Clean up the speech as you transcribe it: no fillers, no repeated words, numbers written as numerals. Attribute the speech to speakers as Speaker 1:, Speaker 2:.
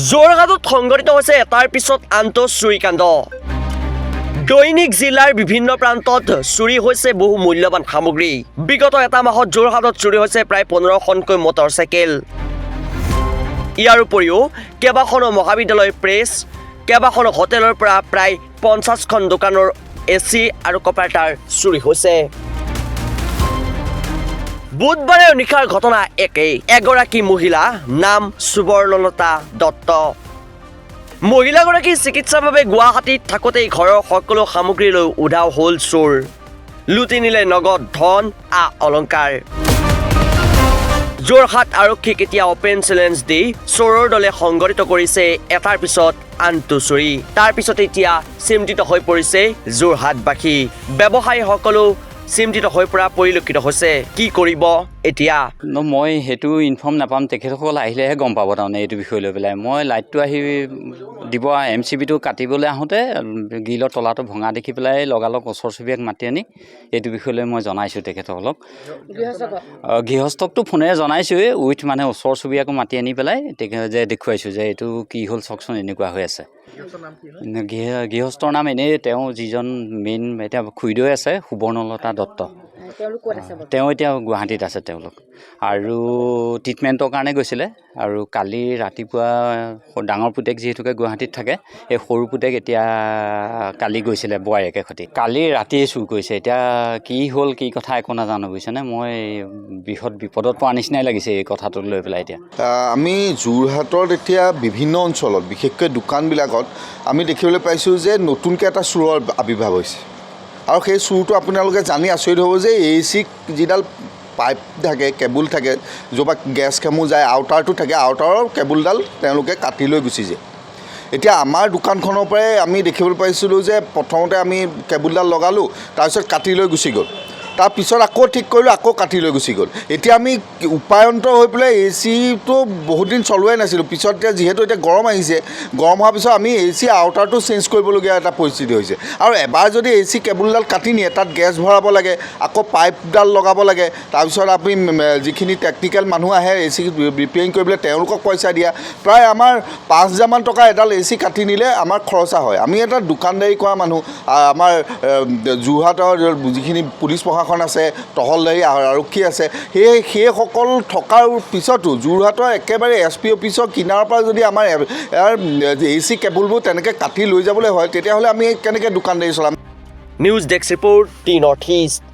Speaker 1: যোৰহাটত সংঘটিত হৈছে এটাৰ পিছত আনটো চুৰিকাণ্ড দৈনিক জিলাৰ বিভিন্ন প্ৰান্তত চুৰি হৈছে বহু মূল্যৱান সামগ্ৰী বিগত এটা মাহত যোৰহাটত চুৰি হৈছে প্ৰায় 15খনকৈ মটৰচাইকেল ইয়াৰ উপৰিও কেইবাখনো মহাবিদ্যালয় প্ৰেছ কেইবাখনো হোটেলৰ পৰা প্ৰায় 50খন দোকানৰ এচি আৰু কপাৰ্টাৰ চুৰি হৈছে বুধবাৰে নিশাৰ ঘটনা একেই এগৰাকী মহিলা নাম সুবৰ্ণলতা দত্ত মহিলাগৰাকী চিকিৎসাৰ বাবে গুৱাহাটীত থাকোঁতেই ঘৰৰ সকলো সামগ্ৰী লৈ উধাও হ'ল চোৰ লুটি নিলে নগদ ধন অলংকাৰ যোৰহাট আৰক্ষীক এতিয়া অপেন চেলেঞ্জ দি চোৰৰ দলে সংঘটিত কৰিছে এটাৰ পিছত আনটো চুৰি তাৰ পিছত এতিয়া চিন্তিত হৈ পৰিছে যোৰহাটবাসী ব্যৱসায়ীসকলো চিন্তিত হৈ পৰা পৰিলক্ষিত হৈছে কি কৰিব এতিয়া
Speaker 2: মই হেতু ইনফৰ্ম নাপাম তেখেতসকল আহিলেহে গম পাব তাৰমানে এইটো বিষয় লৈ পেলাই মই লাইটটো আহি দিব এমচিবিটো কাটিবলৈ আহোঁতে গ্ৰিলৰ তলাটো ভঙা দেখি পেলাই লগালগ ওচৰ চুবুৰীয়াক মাতি আনি এইটো বিষয় লৈ মই জনাইছোঁ তেখেতসকলক গৃহস্থকটো ফোনেৰে জনাইছোঁৱেই উইথ মানে ওচৰ চুবুৰীয়াকো মাতি আনি পেলাই যে দেখুৱাইছোঁ যে এইটো কি হ'ল চাওকচোন এনেকুৱা হৈ আছে গৃহস্থৰ নাম এনেই তেওঁ যিজন মেইন এতিয়া খুইদৈ আছে সুবৰ্ণলতা দত্ত তেওঁ এতিয়া গুৱাহাটীত আছে তেওঁলোক আৰু ট্ৰিটমেণ্টৰ কাৰণে গৈছিলে আৰু কালি ৰাতিপুৱা ডাঙৰ পুতেক যিহেতুকে গুৱাহাটীত থাকে এই সৰু পুতেক এতিয়া কালি গৈছিলে বোৱাৰীয়েকে সৈতে কালি ৰাতিয়ে চুৰ কৰিছে এতিয়া কি হ'ল কি কথা একো নাজানো বুজিছেনে মই বৃহৎ বিপদত পোৱা নিচিনাই লাগিছে এই কথাটো লৈ পেলাই এতিয়া
Speaker 3: আমি যোৰহাটত এতিয়া বিভিন্ন অঞ্চলত বিশেষকৈ দোকানবিলাকত আমি দেখিবলৈ পাইছোঁ যে নতুনকৈ এটা চোৰৰ আৱিৰ্ভাৱ হৈছে আৰু সেই চুৰটো আপোনালোকে জানি আচৰিত হ'ব যে এচি যিডাল পাইপ থাকে কেবুল থাকে য'ৰপৰা গেছ কেমু যায় আউটাৰটো থাকে আউটাৰৰ কেবুলডাল তেওঁলোকে কাটি লৈ গুচি যায় এতিয়া আমাৰ দোকানখনৰ পৰাই আমি দেখিবলৈ পাইছিলোঁ যে প্ৰথমতে আমি কেবুলডাল লগালোঁ তাৰপিছত কাটি লৈ গুচি গ'ল তাৰপিছত আকৌ ঠিক কৰিলোঁ আকৌ কাটি লৈ গুচি গ'ল এতিয়া আমি উপায়ন্ত হৈ পেলাই এচিটো বহুত দিন চলোৱাই নাছিলোঁ পিছত এতিয়া যিহেতু এতিয়া গৰম আহিছে গৰম হোৱাৰ পিছত আমি এচি আউটাৰটো চেঞ্জ কৰিবলগীয়া এটা পৰিস্থিতি হৈছে আৰু এবাৰ যদি এচি কেবুলডাল কাটি নিয়ে তাত গেছ ভৰাব লাগে আকৌ পাইপডাল লগাব লাগে তাৰপিছত আপুনি যিখিনি টেকনিকেল মানুহ আহে এচি ৰিপেয়াৰিং কৰিবলৈ তেওঁলোকক পইচা দিয়া প্ৰায় আমাৰ 5,000মান টকা এডাল এচি কাটি নিলে আমাৰ খৰচা হয় আমি এটা দোকানদাৰী কৰা মানুহ আমাৰ যোৰহাটৰ যিখিনি পুলিচ প্ৰশাসন আছে টহলদাৰী আৰক্ষী আছে সেইসকল থকাৰ পিছতো যোৰহাটৰ একেবাৰে SP অফিচৰ কিনাৰৰ পৰা যদি আমাৰ এচি কেবুলবোৰ তেনেকৈ কাটি লৈ যাবলৈ হয় তেতিয়াহ'লে আমি কেনেকৈ দোকানদাৰী চলাম
Speaker 1: news desk report T north east